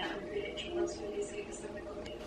anche ci sono svegli che stanno conmigo.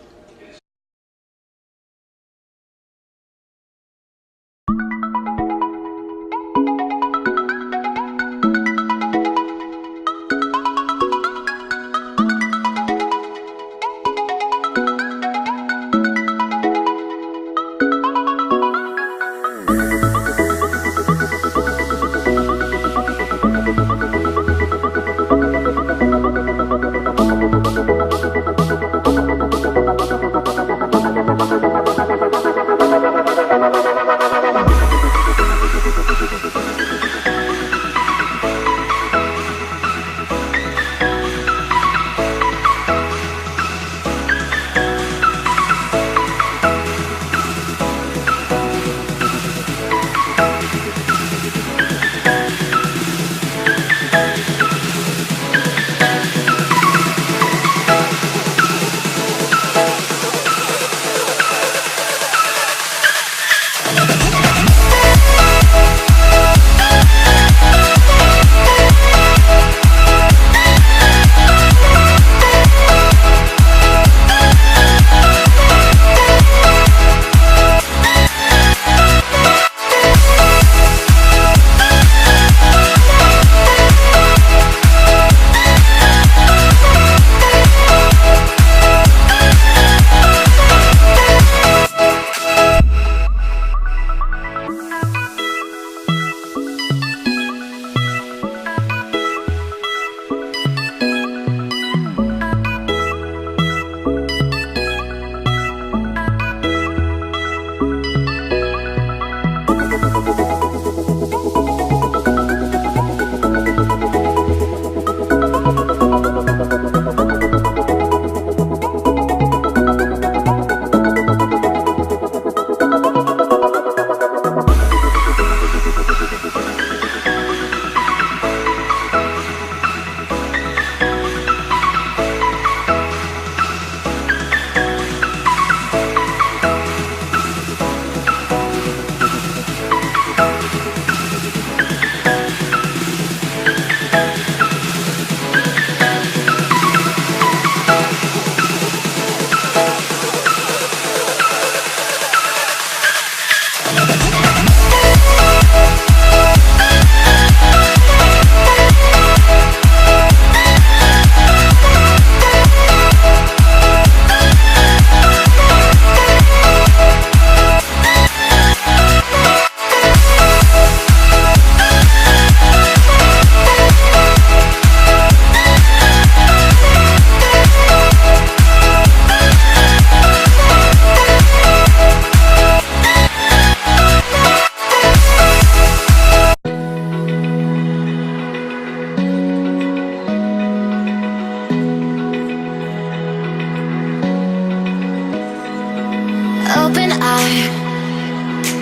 Open eye,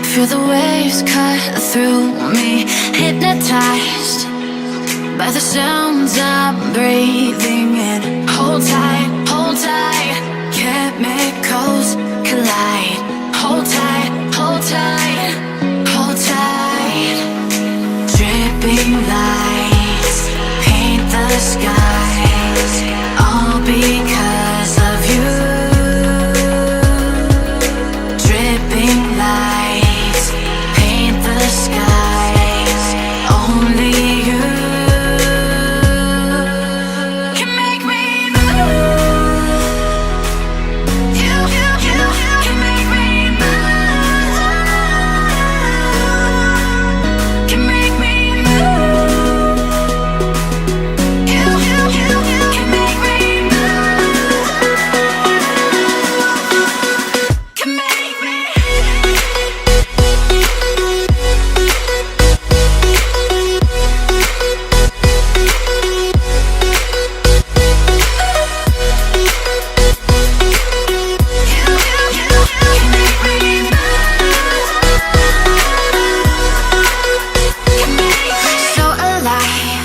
feel the waves cut through me, hypnotized by the sounds I'm breathing in. Hold tight, chemicals collide. Hold tight, hold tight, hold tight. Dripping lights paint the skies, all because of you. Dripping lights paint the skies, only you can make me move. You can make me move. Can make me move. You can make me move. Can make me. So alive,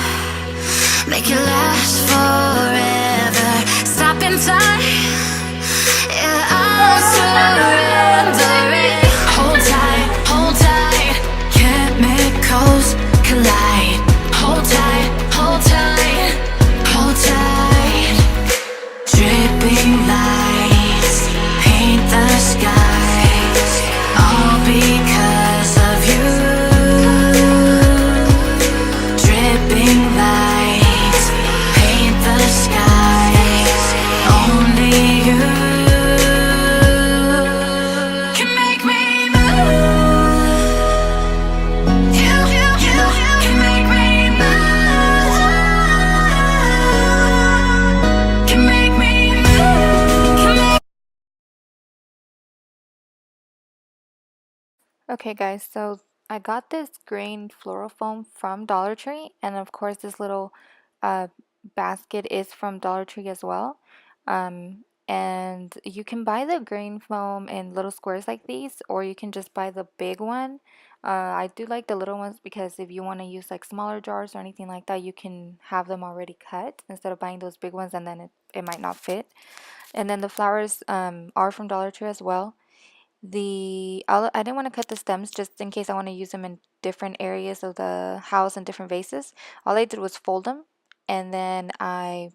make it last forever. Stop in time, yeah, I'm surrendering. Hold tight, chemicals collide. Hold tight, hold tight, hold tight. Okay, guys, so I got this green floral foam from Dollar Tree, and of course, this little uh, basket is from Dollar Tree as well. And you can buy the green foam in little squares like these, or you can just buy the big one. I do like the little ones because if you want to use like smaller jars or anything like that, you can have them already cut instead of buying those big ones and then it might not fit. And then the flowers are from Dollar Tree as well. I didn't want to cut the stems just in case I want to use them in different areas of the house and different vases. All I did was fold them and then I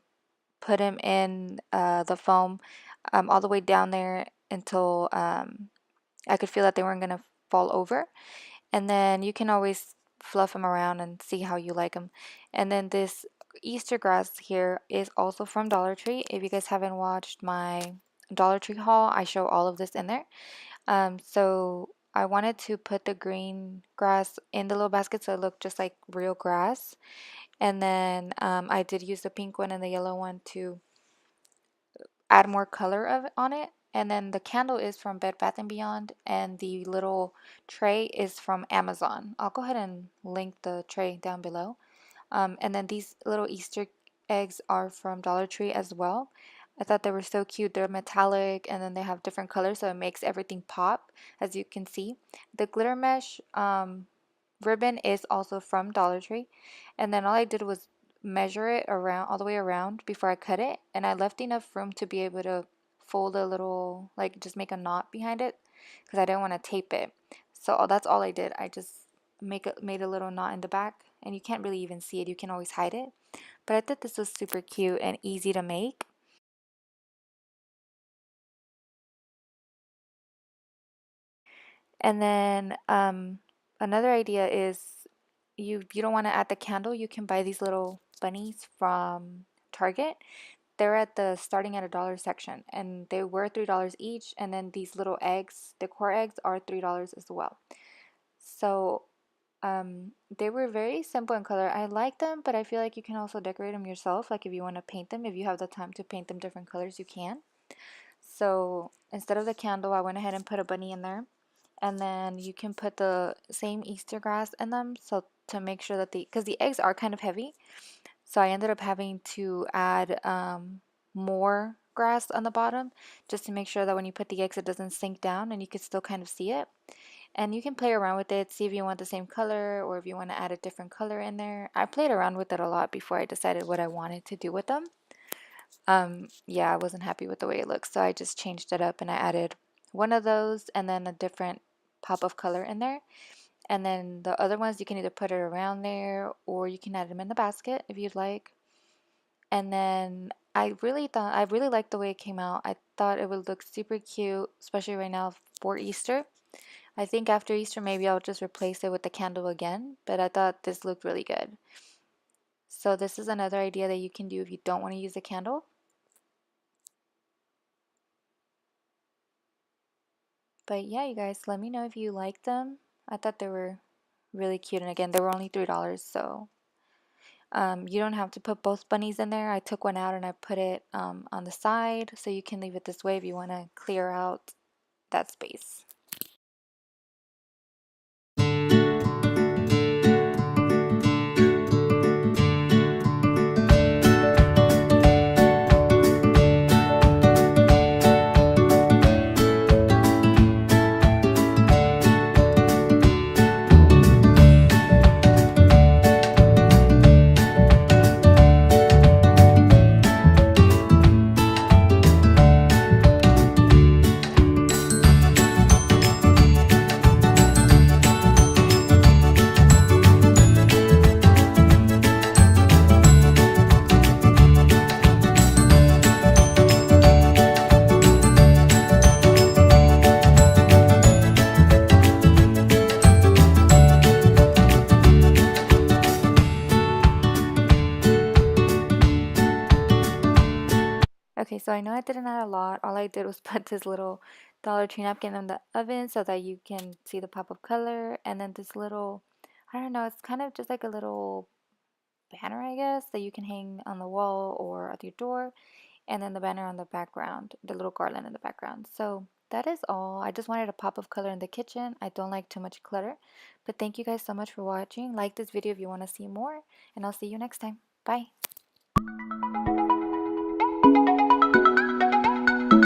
put them in the foam all the way down there until I could feel that they weren't going to fall over. And then you can always fluff them around and see how you like them. And then this Easter grass here is also from Dollar Tree. If you guys haven't watched my Dollar Tree haul, I show all of this in there. So I wanted to put the green grass in the little basket so it looked just like real grass. And then I did use the pink one and the yellow one to add more color on it. And then the candle is from Bed Bath & Beyond, and the little tray is from Amazon. I'll go ahead and link the tray down below. And then these little Easter eggs are from Dollar Tree as well. I thought they were so cute. They're metallic and then they have different colors, so it makes everything pop, as you can see. The glitter mesh ribbon is also from Dollar Tree. And then all I did was measure it around all the way around before I cut it, and I left enough room to be able to fold a little, like just make a knot behind it because I didn't want to tape it. So that's all I did. I just made a little knot in the back, and you can't really even see it. You can always hide it. But I thought this was super cute and easy to make. And then another idea is you don't want to add the candle, you can buy these little bunnies from Target. They're at the starting at $1 section, and they were $3 each. And then these little eggs, decor eggs, are $3 as well. So they were very simple in color. I like them, but I feel like you can also decorate them yourself. Like if you want to paint them, if you have the time to paint them different colors, you can. So instead of the candle, I went ahead and put a bunny in there. And then you can put the same Easter grass in them. So to make sure that because the eggs are kind of heavy, so I ended up having to add more grass on the bottom just to make sure that when you put the eggs, it doesn't sink down and you can still kind of see it. And you can play around with it, see if you want the same color or if you want to add a different color in there. I played around with it a lot before I decided what I wanted to do with them. Yeah, I wasn't happy with the way it looks, so I just changed it up and I added one of those and then a different pop of color in there. And then the other ones, you can either put it around there or you can add them in the basket if you'd like. And then I really liked the way it came out. I thought it would look super cute, especially right now for Easter. I think after Easter, maybe I'll just replace it with the candle again, but I thought this looked really good. So this is another idea that you can do if you don't want to use a candle. But yeah, you guys, let me know if you like them. I thought they were really cute. And again, they were only $3, so you don't have to put both bunnies in there. I took one out and I put it on the side, so you can leave it this way if you want to clear out that space. Okay, so I know I didn't add a lot. All I did was put this little Dollar Tree napkin in the oven so that you can see the pop of color. And then this little, I don't know, it's kind of just like a little banner, I guess, that you can hang on the wall or at your door. And then the banner on the background, the little garland in the background. So that is all. I just wanted a pop of color in the kitchen. I don't like too much clutter. But thank you guys so much for watching. Like this video if you want to see more, and I'll see you next time. Bye.